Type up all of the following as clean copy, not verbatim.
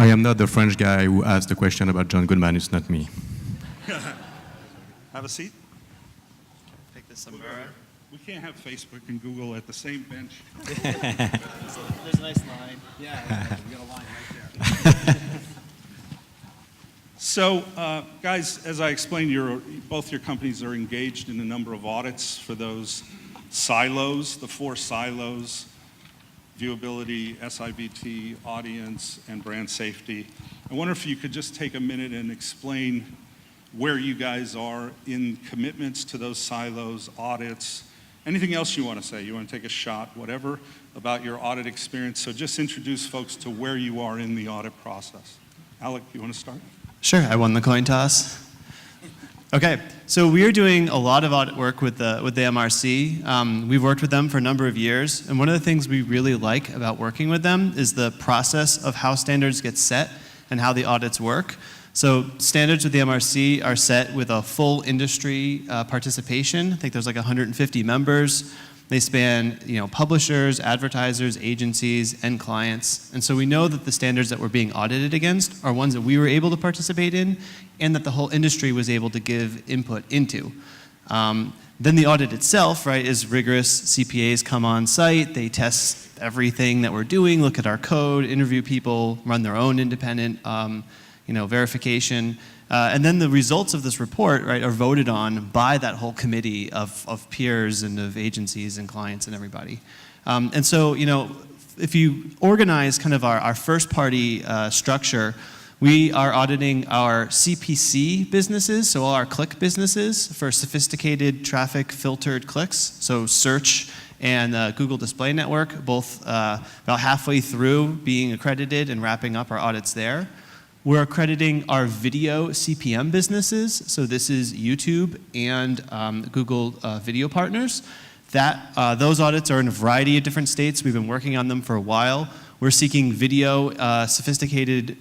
I am not the French guy who asked the question about John Goodman. It's not me. Have a seat. Pick this somewhere. We can't have Facebook and Google at the same bench. There's a nice line. Yeah, we got a line right there. So, guys, as I explained, both your companies are engaged in a number of audits for those silos, the 4 silos: viewability, SIVT, audience, and brand safety. I wonder if you could just take a minute and explain where you guys are in commitments to those silos, audits, anything else you want to say. You want to take a shot, whatever, about your audit experience. So just introduce folks to where you are in the audit process. Alec, you want to start? Sure, I won the coin toss. Okay, so we are doing a lot of audit work with the MRC. We've worked with them for a number of years, and one of the things we really like about working with them is the process of how standards get set and how the audits work. So standards with the MRC are set with a full industry participation. I think there's like 150 members. They span, publishers, advertisers, agencies, and clients. And so we know that the standards that we're being audited against are ones that we were able to participate in and that the whole industry was able to give input into. Then the audit itself, right, is rigorous. CPAs come on site, they test everything that we're doing, look at our code, interview people, run their own independent verification. And then the results of this report, right, are voted on by that whole committee of peers and of agencies and clients and everybody. And so, if you organize kind of our first party structure, we are auditing our CPC businesses, so all our click businesses for sophisticated traffic filtered clicks, so search and Google Display Network, both about halfway through being accredited and wrapping up our audits there. We're accrediting our video CPM businesses, so this is YouTube and Google Video Partners. Those audits are in a variety of different states. We've been working on them for a while. We're seeking video sophisticated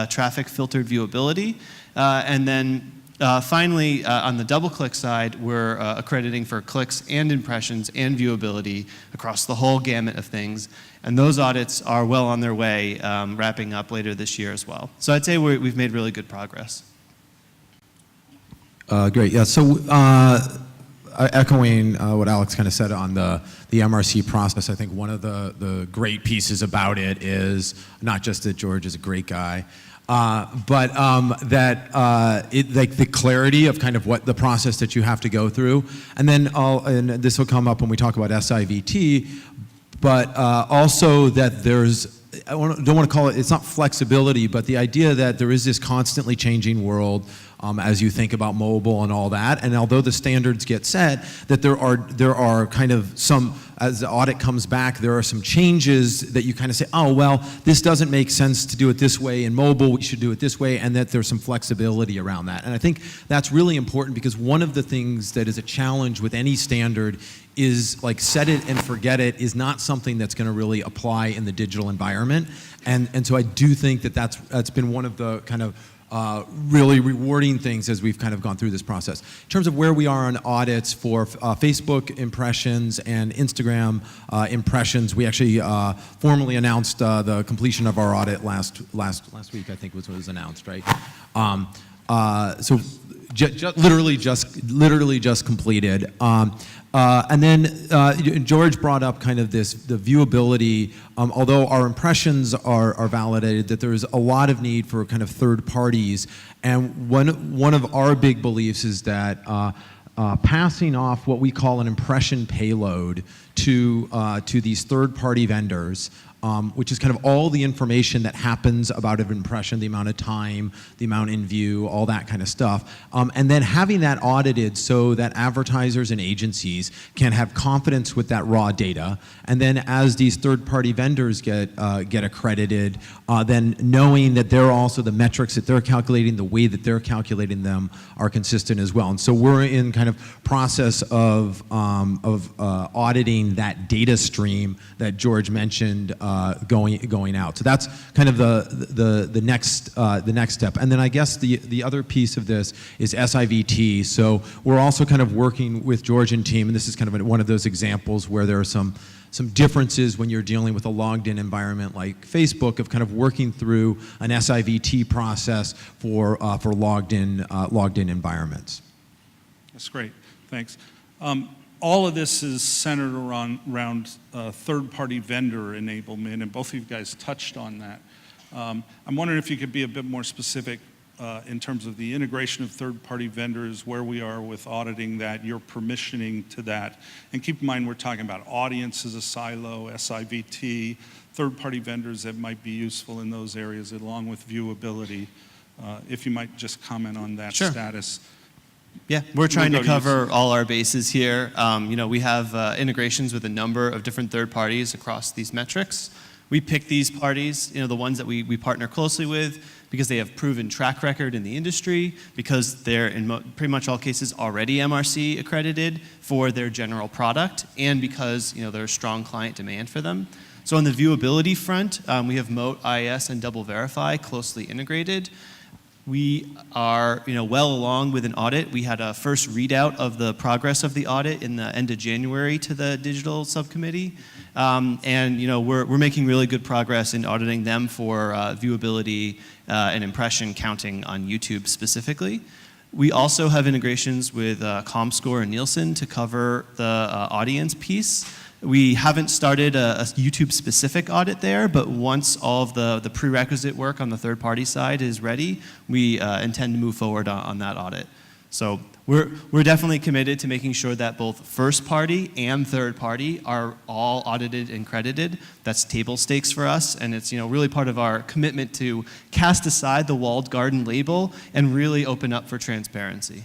traffic filtered viewability. And then finally, on the double-click side, we're accrediting for clicks and impressions and viewability across the whole gamut of things. And those audits are well on their way, wrapping up later this year as well. So I'd say we've made really good progress. Great, yeah, so echoing what Alex kind of said on the MRC process, I think one of the great pieces about it is not just that George is a great guy, but that like the clarity of kind of what the process that you have to go through, and then and this will come up when we talk about SIVT, but also that there's, I don't want to call it, it's not flexibility, but the idea that there is this constantly changing world as you think about mobile and all that, and although the standards get set, that there are kind of some, as the audit comes back, there are some changes that you kind of say, oh, well, this doesn't make sense to do it this way in mobile, we should do it this way, and that there's some flexibility around that. And I think that's really important because one of the things that is a challenge with any standard is like set it and forget it is not something that's going to really apply in the digital environment. And so I do think that that's been one of the kind of really rewarding things as we've kind of gone through this process. In terms of where we are on audits for Facebook impressions and Instagram impressions, we actually formally announced the completion of our audit last week, I think was announced, right? So literally just completed. And then George brought up kind of the viewability, although our impressions are validated, that there's a lot of need for kind of third parties. And one of our big beliefs is that passing off what we call an impression payload to these third party vendors, which is kind of all the information that happens about an impression, the amount of time, the amount in view, all that kind of stuff. And then having that audited so that advertisers and agencies can have confidence with that raw data. And then as these third-party vendors get accredited, then knowing that they're also the metrics that they're calculating, the way that they're calculating them are consistent as well. And so we're in kind of process of auditing that data stream that George mentioned going out. So that's kind of the next step. And then I guess the other piece of this is SIVT. So we're also kind of working with George and team, and this is kind of one of those examples where there are some some differences when you're dealing with a logged in environment like Facebook of kind of working through an SIVT process for logged in environments. That's great. Thanks. All of this is centered around third-party vendor enablement, and both of you guys touched on that. I'm wondering if you could be a bit more specific in terms of the integration of third-party vendors, where we are with auditing that, your permissioning to that. And keep in mind, we're talking about audience as a silo, SIVT, third-party vendors that might be useful in those areas, along with viewability. If you might just comment on that status. Yeah, we're trying to cover all our bases here. We have integrations with a number of different third parties across these metrics. We pick these parties, the ones that we partner closely with, because they have proven track record in the industry, because they're in pretty much all cases already MRC accredited for their general product, and because there's strong client demand for them. So on the viewability front, we have Moat, IIS, and Double Verify closely integrated. We are, well along with an audit. We had a first readout of the progress of the audit in the end of January to the digital subcommittee, and we're making really good progress in auditing them for viewability and impression counting on YouTube specifically. We also have integrations with ComScore and Nielsen to cover the audience piece. We haven't started a YouTube-specific audit there, but once all of the prerequisite work on the third-party side is ready, we intend to move forward on that audit. So we're definitely committed to making sure that both first-party and third-party are all audited and credited. That's table stakes for us, and it's really part of our commitment to cast aside the walled garden label and really open up for transparency.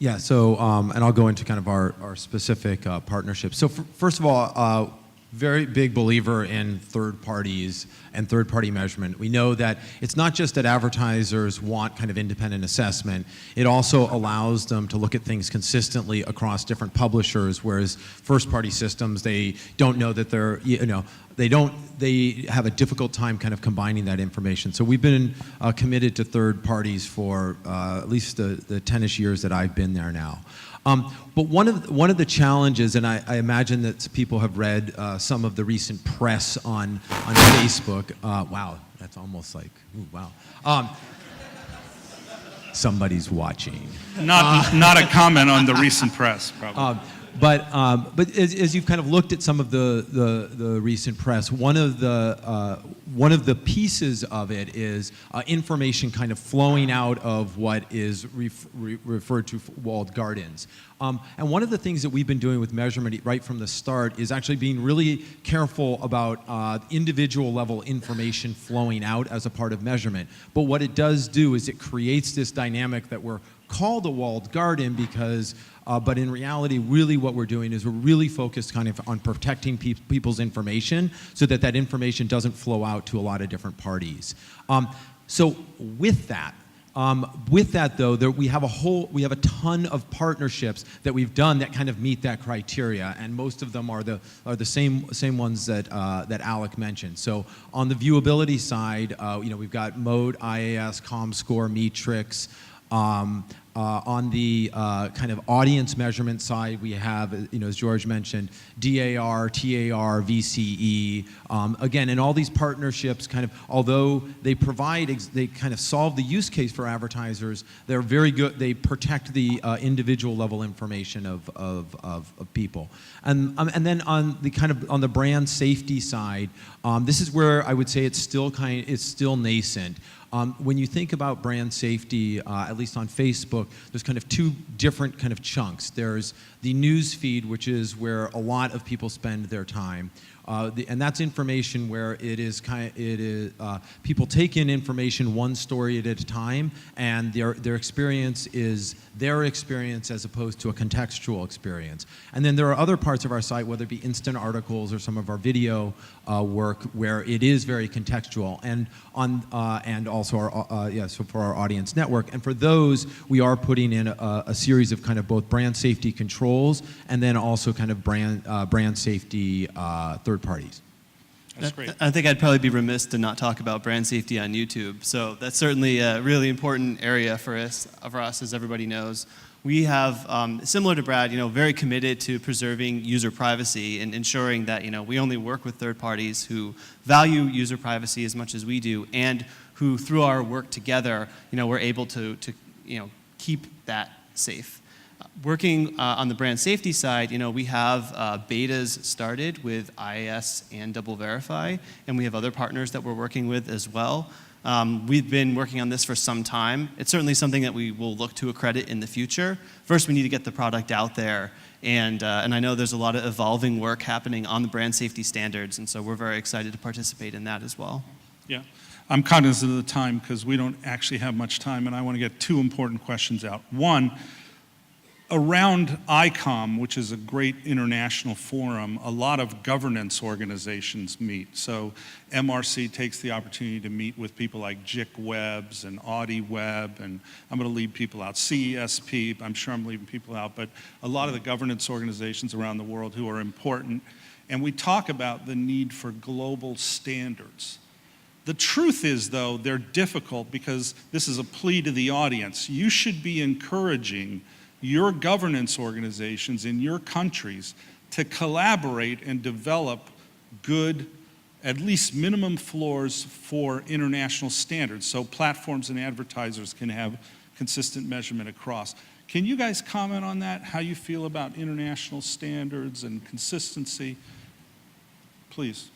Yeah, so, and I'll go into kind of our specific partnerships. So first of all, very big believer in third parties and third-party measurement. We know that it's not just that advertisers want kind of independent assessment, it also allows them to look at things consistently across different publishers, whereas first-party systems, they don't know that they're, they have a difficult time kind of combining that information. So we've been committed to third parties for at least the 10-ish years that I've been there now. But one of the challenges, and I imagine that people have read some of the recent press on Facebook. Wow, that's almost like, ooh, wow. Somebody's watching. Not a comment on the recent press, probably. But as you've kind of looked at some of the recent press, one of the pieces of it is information kind of flowing out of what is referred to walled gardens. And one of the things that we've been doing with measurement right from the start is actually being really careful about individual level information flowing out as a part of measurement. But what it does do is it creates this dynamic that we're called a walled garden because but in reality, really what we're doing is we're really focused kind of on protecting people's information so that that information doesn't flow out to a lot of different parties. So with that though, we have a ton of partnerships that we've done that kind of meet that criteria, and most of them are the same ones that Alec mentioned. So on the viewability side, we've got Mode, IAS, ComScore, Metrix. On the kind of audience measurement side, we have, as George mentioned, DAR, TAR, VCE. Again, in all these partnerships, kind of, although they kind of solve the use case for advertisers, they're very good. They protect the individual level information of people. And then on the brand safety side, this is where I would say it's still nascent. When you think about brand safety, at least on Facebook, there's kind of two different kind of chunks. There's the news feed, which is where a lot of people spend their time. And that's information where people take in information one story at a time, and their experience is their experience as opposed to a contextual experience. And then there are other parts of our site, whether it be instant articles or some of our video work, where it is very contextual, and also so for our audience network. And for those, we are putting in a series of kind of both brand safety controls and then also kind of brand safety third parties. That's great. I think I'd probably be remiss to not talk about brand safety on YouTube. So that's certainly a really important area for us, as everybody knows. we have, similar to Brad, very committed to preserving user privacy and ensuring that, we only work with third parties who value user privacy as much as we do, and who, through our work together, we're able to keep that safe. Working on the brand safety side, we have betas started with IAS and Double Verify, and we have other partners that we're working with as well. We've been working on this for some time. It's certainly something that we will look to accredit in the future. First, we need to get the product out there, and I know there's a lot of evolving work happening on the brand safety standards, and so we're very excited to participate in that as well. Yeah. I'm cognizant of the time because we don't actually have much time, and I want to get two important questions out. One, around ICOM, which is a great international forum, a lot of governance organizations meet. So MRC takes the opportunity to meet with people like JIC Webs and Audi Web, and I'm going to leave people out. CESP, I'm sure I'm leaving people out, but a lot of the governance organizations around the world who are important. And we talk about the need for global standards. The truth is, though, they're difficult because this is a plea to the audience. You should be encouraging your governance organizations in your countries to collaborate and develop good, at least minimum floors for international standards so platforms and advertisers can have consistent measurement across. Can you guys comment on that, how you feel about international standards and consistency? Please.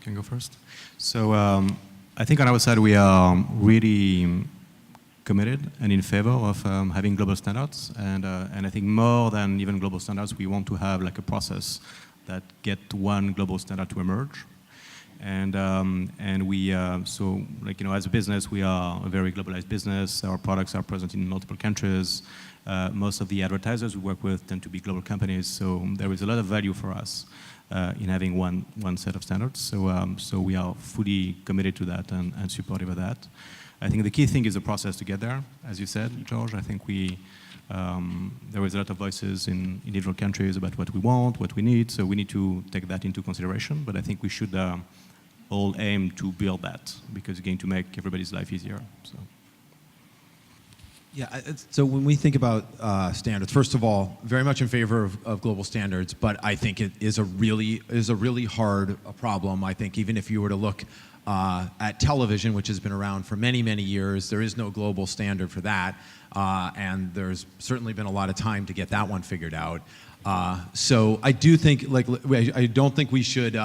Can I go first? So I think on our side we are really committed and in favor of having global standards, and I think more than even global standards, we want to have like a process that get one global standard to emerge, and we so like as a business we are a very globalized business. Our products are present in multiple countries. Most of the advertisers we work with tend to be global companies, so there is a lot of value for us in having one set of standards. So we are fully committed to that and supportive of that. I think the key thing is the process to get there, as you said, George. I think there is a lot of voices in individual countries about what we want, what we need, so we need to take that into consideration. But I think we should all aim to build that because it's going to make everybody's life easier. So. Yeah, so when we think about standards, first of all, very much in favor of global standards, but I think it is a really hard problem. I think even if you were to look at television, which has been around for many, many years, there is no global standard for that, and there's certainly been a lot of time to get that one figured out. So I do think, I don't think we should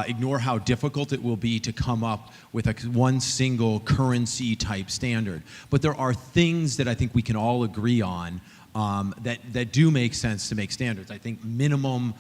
ignore how difficult it will be to come up with one single currency type standard. But there are things that I think we can all agree on that do make sense to make standards. I think minimum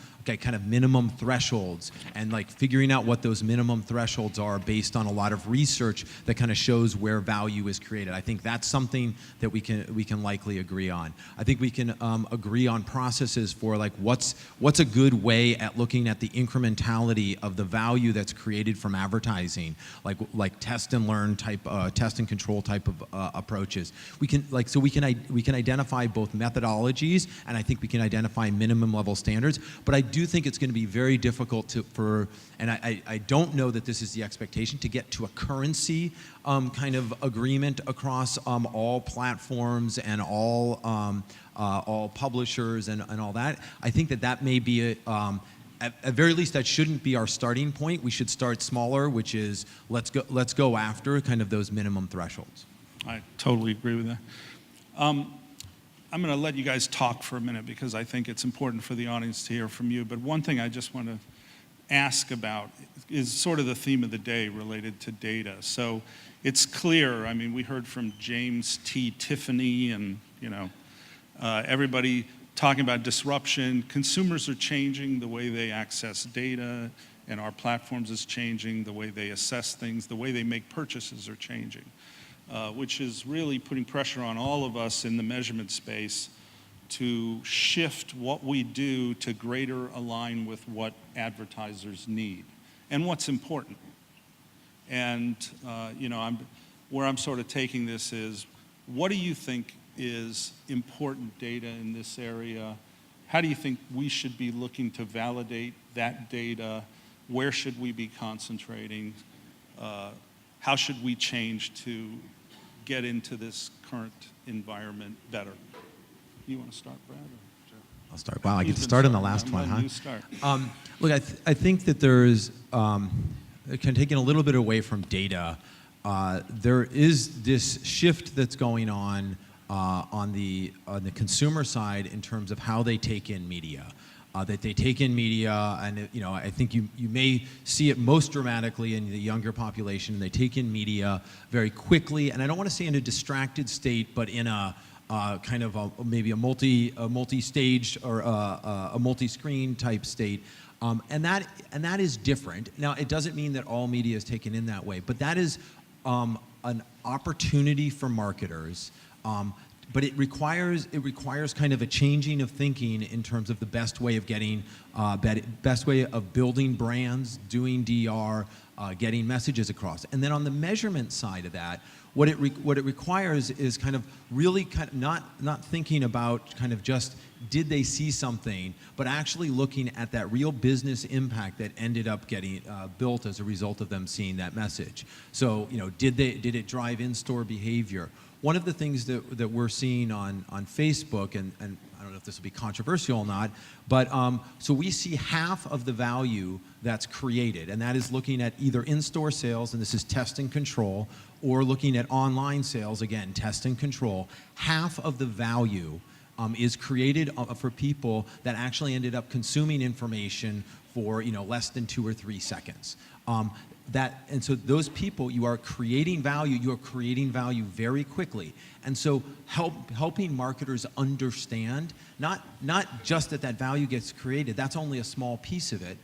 thresholds, and like figuring out what those minimum thresholds are based on a lot of research that kind of shows where value is created. I think that's something that we can likely agree on. I think we can agree on processes for like what's a good way at looking at the incrementality of the value that's created from advertising, like test and learn type, test and control type of approaches. We can identify both methodologies, and I think we can identify minimum level standards. But I do think it's going to be very difficult and I don't know that this is the expectation, to get to a currency kind of agreement across all platforms and all publishers and all that. I think that may be at very least that shouldn't be our starting point. We should start smaller, which is let's go after kind of those minimum thresholds. I totally agree with that. I'm going to let you guys talk for a minute because I think it's important for the audience to hear from you. But one thing I just want to ask about is sort of the theme of the day related to data. So it's clear, I mean, we heard from James T. Tiffany and, everybody talking about disruption. Consumers are changing the way they access data, and our platforms is changing the way they assess things, the way they make purchases are changing. Which is really putting pressure on all of us in the measurement space to shift what we do to greater align with what advertisers need and what's important. And where I'm sort of taking this is, what do you think is important data in this area? How do you think we should be looking to validate that data? Where should we be concentrating? How should we change to get into this current environment better? You want to start, Brad? Or Joe? I'll start. Wow, I get You've to been start on the starting. last one, huh? You start. Look, I think that there's, taking a little bit away from data, there is this shift that's going on the consumer side in terms of how they take in media. That they take in media, and I think you may see it most dramatically in the younger population. They take in media very quickly, and I don't want to say in a distracted state, but in a kind of maybe a multi-stage or a multi-screen type state, and that is different. Now, it doesn't mean that all media is taken in that way, but that is an opportunity for marketers. But it requires kind of a changing of thinking in terms of the best way of getting, best way of building brands, doing DR, getting messages across. And then on the measurement side of that, what it requires is kind of really kind of not thinking about kind of just did they see something, but actually looking at that real business impact that ended up getting built as a result of them seeing that message. So did it drive in-store behavior? One of the things that we're seeing on Facebook, and I don't know if this will be controversial or not, but so we see half of the value that's created, and that is looking at either in-store sales, and this is test and control, or looking at online sales, again, test and control. Half of the value is created for people that actually ended up consuming information for less than 2 or 3 seconds. And so those people, you are creating value very quickly. And so helping marketers understand, not just that value gets created, that's only a small piece of it,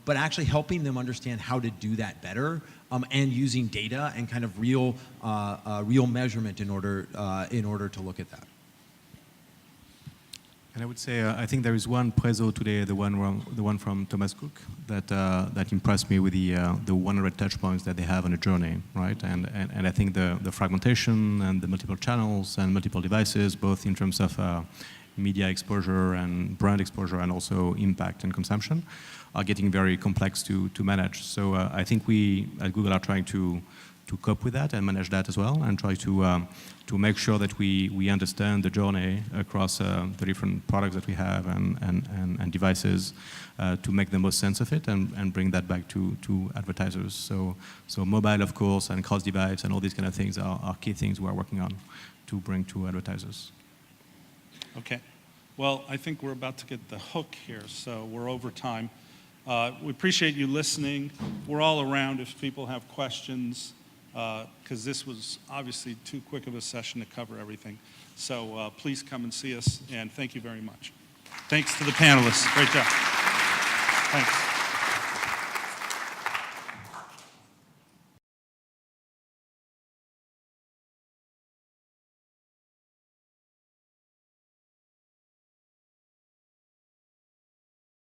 but actually helping them understand how to do that better, and using data and kind of real measurement in order to look at that. And I would say I think there is one preso today, the one from Thomas Cook, that impressed me with the 100 touch points that they have on a journey, right? And I think the fragmentation and the multiple channels and multiple devices, both in terms of media exposure and brand exposure, and also impact and consumption, are getting very complex to manage. So I think we at Google are trying to cope with that and manage that as well, and try to make sure that we understand the journey across the different products that we have and devices, to make the most sense of it and bring that back to advertisers. So mobile, of course, and cross-device and all these kind of things are key things we're working on to bring to advertisers. Okay. Well, I think we're about to get the hook here, so we're over time. We appreciate you listening. We're all around if people have questions, because this was obviously too quick of a session to cover everything. So please come and see us, and thank you very much. Thanks to the panelists. Great job. Thanks.